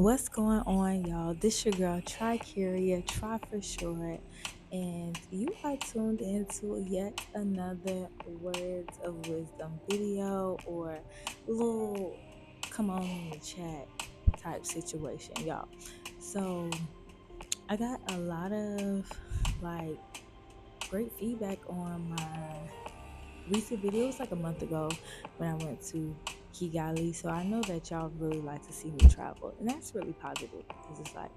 What's going on, y'all? This your girl, Tricaria, Try for short, and you are tuned into yet another Words of Wisdom video or little come on in the chat type situation, y'all. So I got a lot of like great feedback on my recent video. It was like a month ago when I went to Kigali. So I know that y'all really like to see me travel. And that's really positive because it's like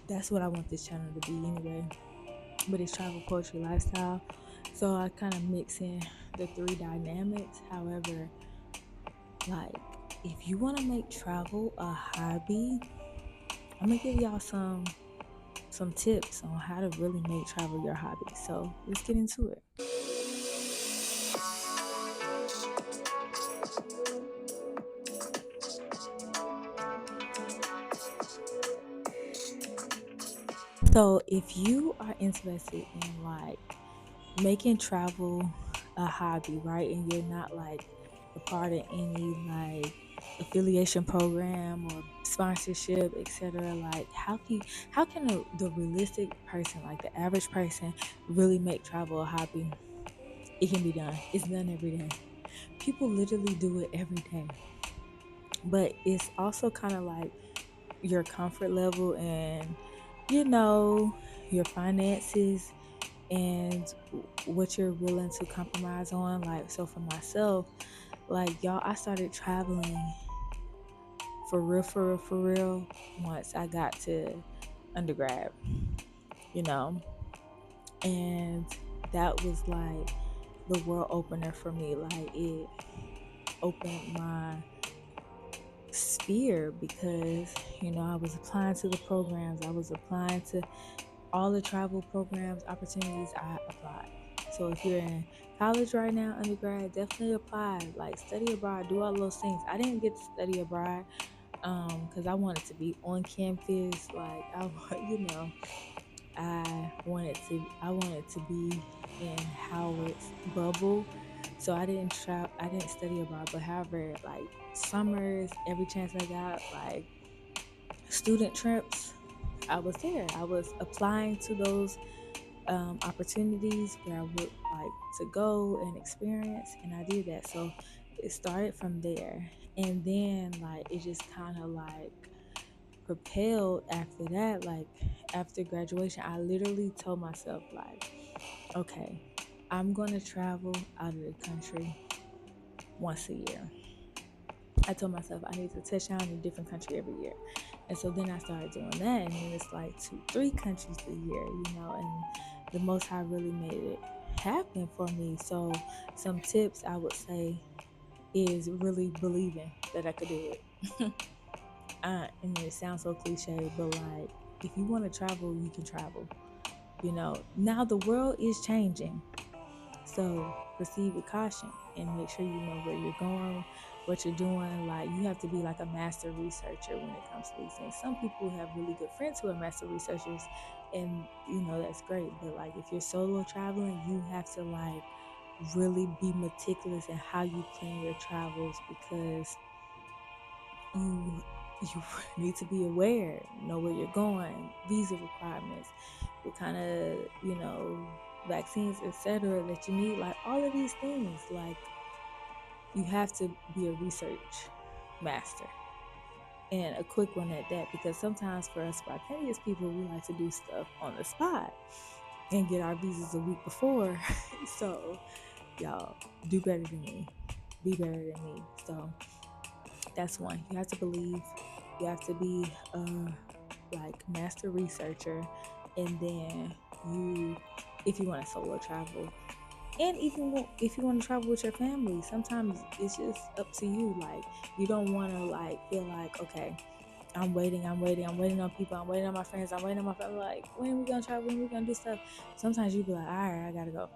that's what I want this channel to be anyway. But it's travel, poetry, lifestyle. So I kind of mix in the three dynamics. However, like if you want to make travel a hobby, I'm gonna give y'all some tips on how to really make travel your hobby. So let's get into it. So if you are interested in like making travel a hobby, right? And you're not like a part of any like affiliation program or sponsorship, etc. Like how can the realistic person, like the average person, really make travel a hobby? It can be done. It's done every day. People literally do it every day. But it's also kind of like your comfort level and you know your finances and what you're willing to compromise on. Like, so for myself, like, y'all, I started traveling for real once I got to undergrad, you know, and that was like the world opener for me. Like, it opened my sphere because, you know, I was applying to the programs, I was applying to all the travel programs, opportunities. I applied. So if you're in college right now, undergrad, definitely apply. Like, study abroad, do all those things. I didn't get to study abroad because I wanted to be on campus. Like, I wanted to be in Howard's bubble. So I didn't study abroad. But however, like summers, every chance I got, like student trips, I was there. I was applying to those opportunities where I would like to go and experience, and I did that. So it started from there, and then like it just kind of like propelled after that. Like after graduation, I literally told myself like, okay, I'm gonna travel out of the country once a year. I told myself I need to touch down in a different country every year. And so then I started doing that. And then it's like 2, 3 countries a year, you know, and the Most High really made it happen for me. So some tips I would say is really believing that I could do it. And it sounds so cliche, but like if you want to travel, you can travel. You know, now the world is changing. So proceed with caution and make sure you know where you're going, what you're doing. Like you have to be like a master researcher when it comes to these things. Some people have really good friends who are master researchers, and you know that's great. But like if you're solo traveling, you have to like really be meticulous in how you plan your travels because you need to be aware, know where you're going, visa requirements, what kind of vaccines, etc. that you need, like all of these things. Like you have to be a research master and a quick one at that, because sometimes for us spontaneous people, we like to do stuff on the spot and get our visas a week before. So y'all, do better than me, be better than me. So that's one. You have to believe. You have to be like master researcher, and then if you want to solo travel, and even if you want to travel with your family, sometimes it's just up to you. Like you don't want to like feel like, okay, I'm waiting on people, I'm waiting on my friends, I'm waiting on my family. Like when are we gonna travel? When are we gonna do stuff? Sometimes you be like, all right, I gotta go.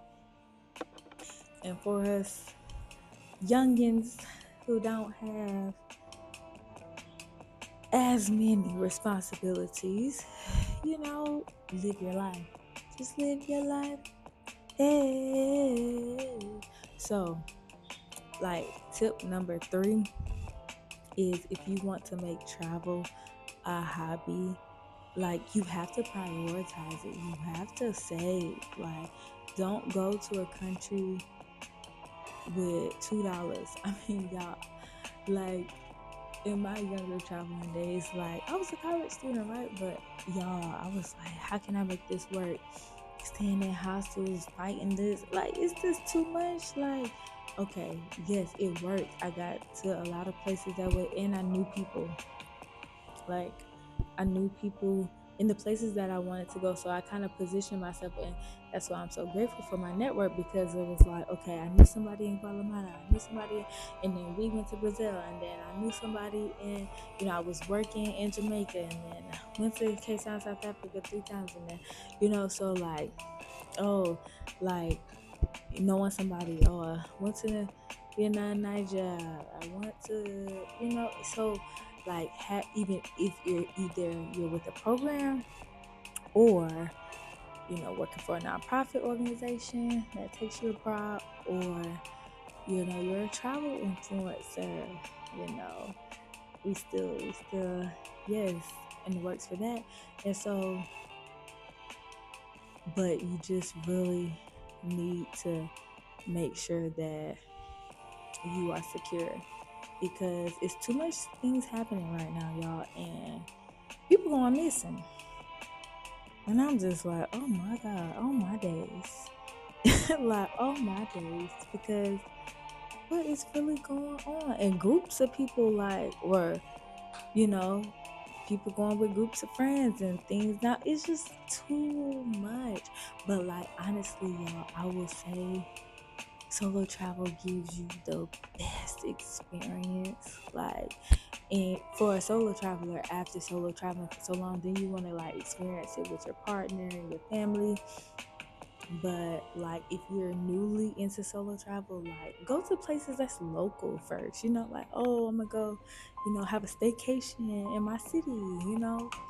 And for us youngins who don't have as many responsibilities, live your life. Just live your life. Hey. So, like, tip number 3 is if you want to make travel a a hobby, like you have to prioritize it. You have to save. Like, don't go to a country with $2. I mean, y'all, like in my younger traveling days, like I was a college student, right? But y'all, I was like, how can I make this work? Staying in hostels, fighting this, like, is this too much? Like, okay, yes, it worked. I got to a lot of places that way, and I knew people. Like, I knew people in the places that I wanted to go. So I kind of positioned myself, and that's why I'm so grateful for my network, because it was like, okay, I knew somebody in Guatemala, I knew somebody, and then we went to Brazil, and then I knew somebody in, I was working in Jamaica, and then I went to Cape Town, South Africa 3 times, and then, so like, oh, like knowing somebody, oh, I went to Niger, I went to, so like, even if you're with a program, or working for a nonprofit organization that takes you abroad, or you're a travel influencer, you know we still, yes, and it works for that. And so, but you just really need to make sure that you are secure, because it's too much things happening right now, y'all, and people going missing. And I'm just like, oh my God, oh my days. Like, oh my days, because what is really going on? And groups of people, like, or, you know, people going with groups of friends and things. Now, it's just too much. But, like, honestly, y'all, I will say solo travel gives you the best experience. Like, and for a solo traveler, after solo traveling for so long, then you want to like experience it with your partner and your family. But like, if you're newly into solo travel, like, go to places that's local first. Like, oh, I'm gonna go, have a staycation in my city.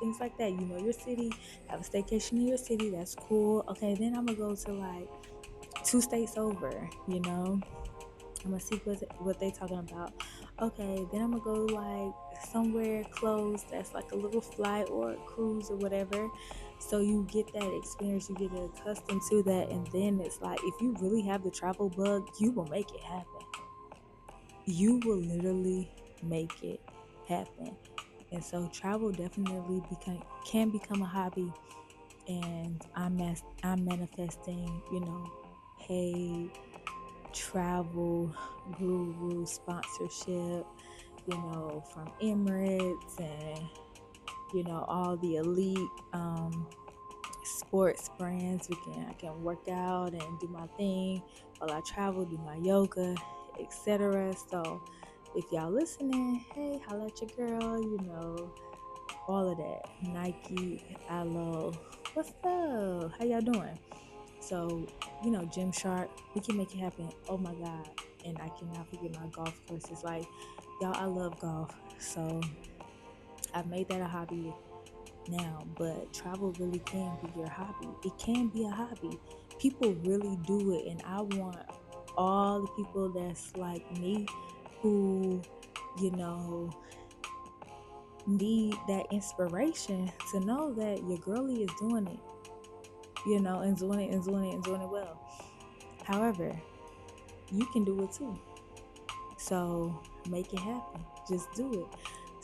Things like that. Your city, have a staycation in your city. That's cool. Okay, then I'm gonna go to like 2 states over. I'm gonna see what they talking about. Okay, then I'm gonna go like somewhere close that's like a little flight or a cruise or whatever. So you get that experience, you get accustomed to that, and then it's like, if you really have the travel bug, you will make it happen. You will literally make it happen. And so travel definitely can become a hobby. And I'm manifesting, paid travel guru sponsorship, from Emirates, and all the elite sports brands. I can work out and do my thing while I travel, do my yoga, etc. So if y'all listening, hey, holla at your girl, all of that. Nike, Alo, what's up? How y'all doing? So, Gymshark, we can make it happen. Oh my God. And I cannot forget my golf courses. Like, y'all, I love golf. So I've made that a hobby now, but travel really can be your hobby. It can be a hobby. People really do it. And I want all the people that's like me, who, you know, need that inspiration, to know that your girlie is doing it, and doing it and doing it and doing it well. However, you can do it too. So make it happen. Just do it.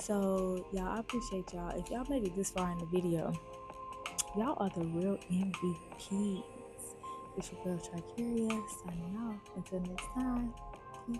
So y'all, I appreciate y'all. If y'all made it this far in the video, y'all are the real MVPs. It's your girl Tricaria signing off. Until next time, peace.